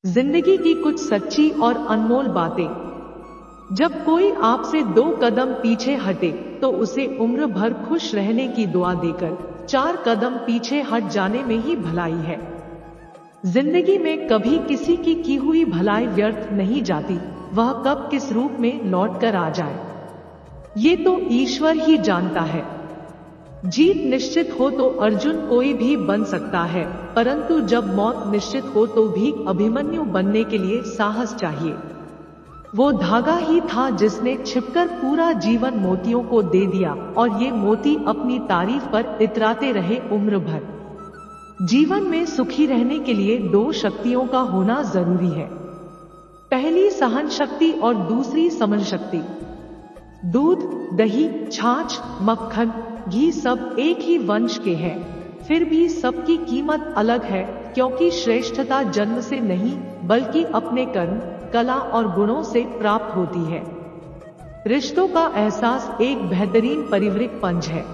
जिंदगी की कुछ सच्ची और अनमोल बातें। जब कोई आपसे 2 कदम पीछे हटे तो उसे उम्र भर खुश रहने की दुआ देकर 4 कदम पीछे हट जाने में ही भलाई है। जिंदगी में कभी किसी की हुई भलाई व्यर्थ नहीं जाती, वह कब किस रूप में लौट कर आ जाए ये तो ईश्वर ही जानता है। जीत निश्चित हो तो अर्जुन कोई भी बन सकता है, परंतु जब मौत निश्चित हो तो भी अभिमन्यु बनने के लिए साहस चाहिए। वो धागा ही था जिसने छिपकर पूरा जीवन मोतियों को दे दिया और ये मोती अपनी तारीफ पर इतराते रहे उम्र भर। जीवन में सुखी रहने के लिए 2 शक्तियों का होना जरूरी है, पहली सहन शक्ति और दूसरी समझ शक्ति। दूध, दही, छाछ, मक्खन, घी सब एक ही वंश के हैं, फिर भी सबकी कीमत अलग है, क्योंकि श्रेष्ठता जन्म से नहीं बल्कि अपने कर्म, कला और गुणों से प्राप्त होती है। रिश्तों का एहसास एक बेहतरीन परिवृक पंच है।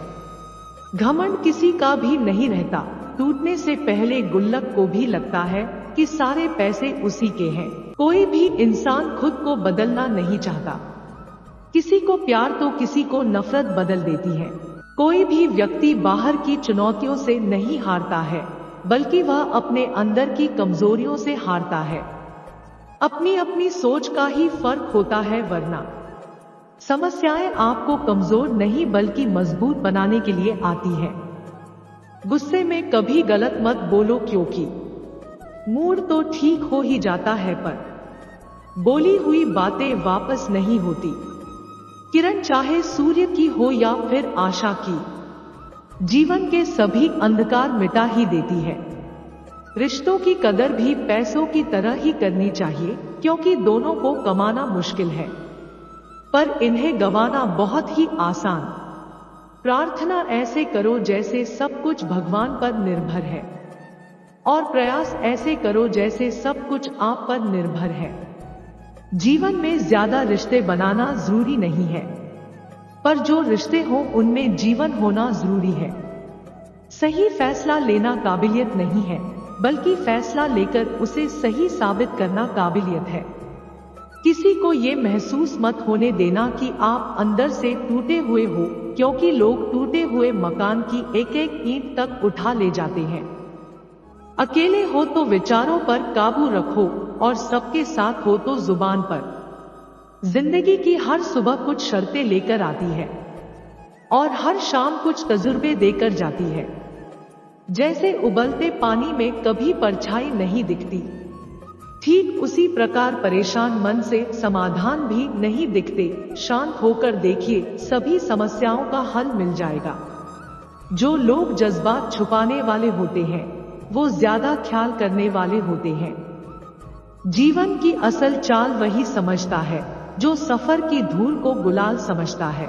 घमंड किसी का भी नहीं रहता, टूटने से पहले गुल्लक को भी लगता है कि सारे पैसे उसी के हैं। कोई भी इंसान खुद को बदलना नहीं चाहता, किसी को प्यार तो किसी को नफरत बदल देती है। कोई भी व्यक्ति बाहर की चुनौतियों से नहीं हारता है, बल्कि वह अपने अंदर की कमजोरियों से हारता है। अपनी अपनी सोच का ही फर्क होता है, वरना समस्याएं आपको कमजोर नहीं बल्कि मजबूत बनाने के लिए आती हैं। गुस्से में कभी गलत मत बोलो, क्योंकि मूड तो ठीक हो ही जाता है पर बोली हुई बातें वापस नहीं होती। किरण चाहे सूर्य की हो या फिर आशा की, जीवन के सभी अंधकार मिटा ही देती है। रिश्तों की कदर भी पैसों की तरह ही करनी चाहिए, क्योंकि दोनों को कमाना मुश्किल है पर इन्हें गंवाना बहुत ही आसान। प्रार्थना ऐसे करो जैसे सब कुछ भगवान पर निर्भर है, और प्रयास ऐसे करो जैसे सब कुछ आप पर निर्भर है। जीवन में ज्यादा रिश्ते बनाना जरूरी नहीं है, पर जो रिश्ते हों उनमें जीवन होना जरूरी है। सही फैसला लेना काबिलियत नहीं है, बल्कि फैसला लेकर उसे सही साबित करना काबिलियत है। किसी को ये महसूस मत होने देना कि आप अंदर से टूटे हुए हो, क्योंकि लोग टूटे हुए मकान की एक एक ईंट तक उठा ले जाते हैं। अकेले हो तो विचारों पर काबू रखो, और सबके साथ हो तो जुबान पर। जिंदगी की हर सुबह कुछ शर्तें लेकर आती है और हर शाम कुछ तजुर्बे देकर जाती है। जैसे उबलते पानी में कभी परछाई नहीं दिखती, ठीक उसी प्रकार परेशान मन से समाधान भी नहीं दिखते। शांत होकर देखिए, सभी समस्याओं का हल मिल जाएगा। जो लोग जज्बात छुपाने वाले होते हैं वो ज्यादा ख्याल करने वाले होते हैं। जीवन की असल चाल वही समझता है जो सफर की धूल को गुलाल समझता है।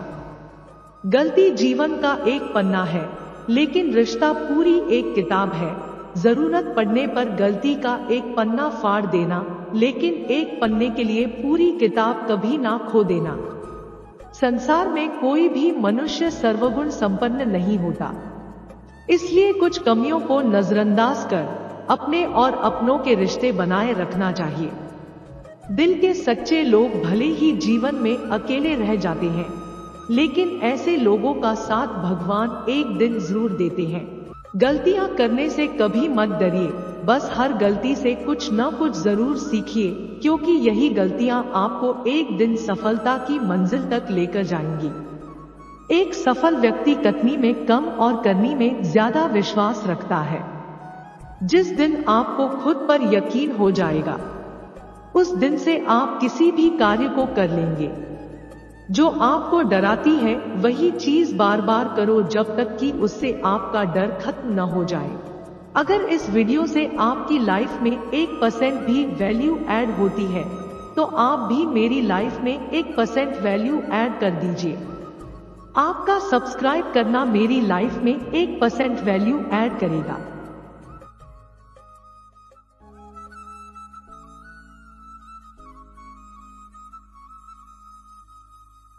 गलती जीवन का एक पन्ना है, लेकिन रिश्ता पूरी एक किताब है। जरूरत पड़ने पर गलती का एक पन्ना फाड़ देना, लेकिन एक पन्ने के लिए पूरी किताब कभी ना खो देना। संसार में कोई भी मनुष्य सर्वगुण संपन्न नहीं होता, इसलिए कुछ कमियों को नजरअंदाज कर अपने और अपनों के रिश्ते बनाए रखना चाहिए। दिल के सच्चे लोग भले ही जीवन में अकेले रह जाते हैं, लेकिन ऐसे लोगों का साथ भगवान एक दिन जरूर देते हैं। गलतियां करने से कभी मत डरिए, बस हर गलती से कुछ न कुछ जरूर सीखिए, क्योंकि यही गलतियां आपको एक दिन सफलता की मंजिल तक लेकर जाएंगी। एक सफल व्यक्ति कथनी में कम और करनी में ज्यादा विश्वास रखता है। जिस दिन आपको खुद पर यकीन हो जाएगा, उस दिन से आप किसी भी कार्य को कर लेंगे। जो आपको डराती है वही चीज बार बार करो जब तक कि उससे आपका डर खत्म न हो जाए। अगर इस वीडियो से आपकी लाइफ में 1% भी वैल्यू ऐड होती है तो आप भी मेरी लाइफ में 1% वैल्यू ऐड कर दीजिए। आपका सब्सक्राइब करना मेरी लाइफ में 1% वैल्यू ऐड करेगा।